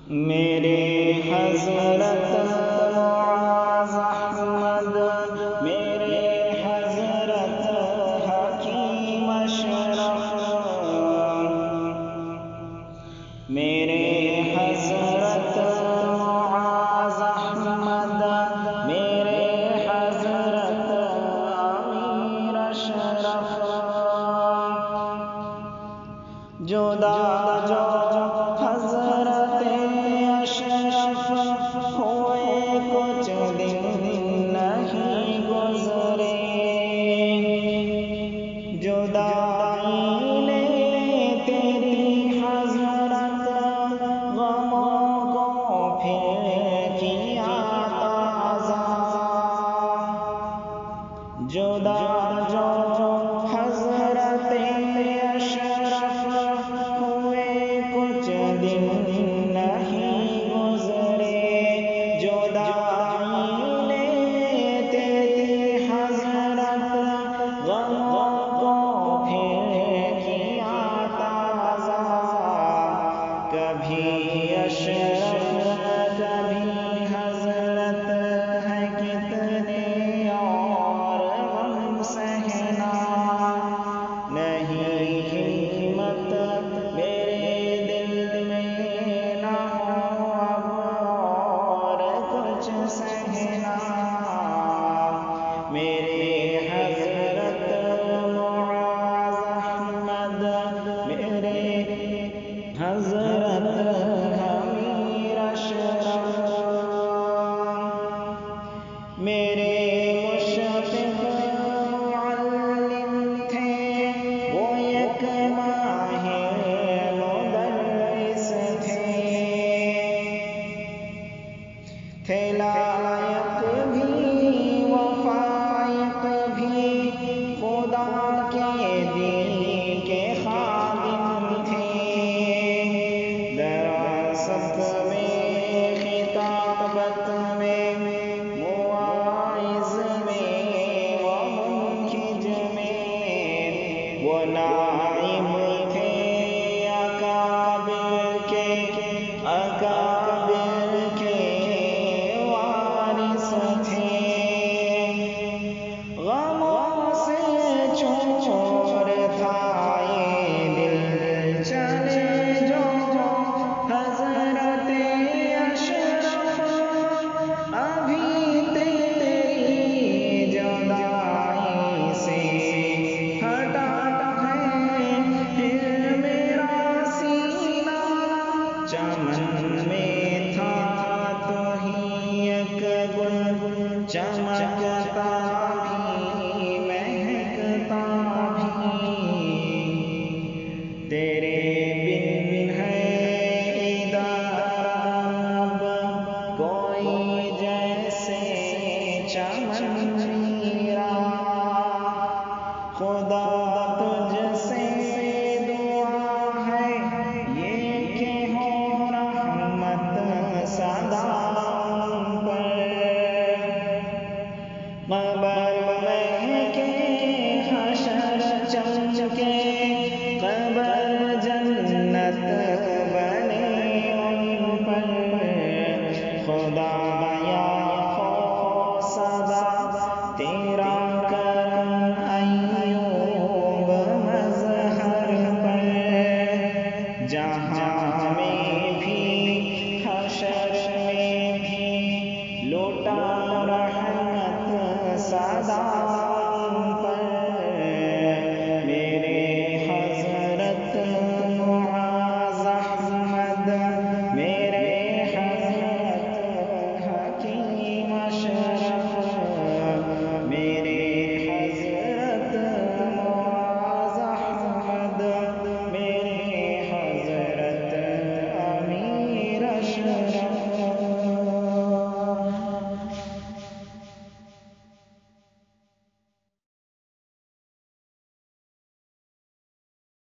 میرے حضرت معاذ احمد، میرے حضرت حکیم اشرف، میرے حضرت معاذ احمد، میرے حضرت امیر اشرف، جدا جو حضرت اشرف ہوئے کچھ دن نہیں گزرے، جدائی نے تیری حضرت غموں کو پھر کیا تازہ، جدا جو حضرت اشرف ہوئے کچھ دن نہیں گزرے، جدائی نے تیری حضرت غموں کو پھر کیا تازہ، کبھی اشرف کبھی حضرت ہے کتنے اور غم سہنا، نہیں ہمت میرے دل میں نہ ہو اب اور کچھ سہنا، میرے حضرت معاذ احمد، میرے حضرت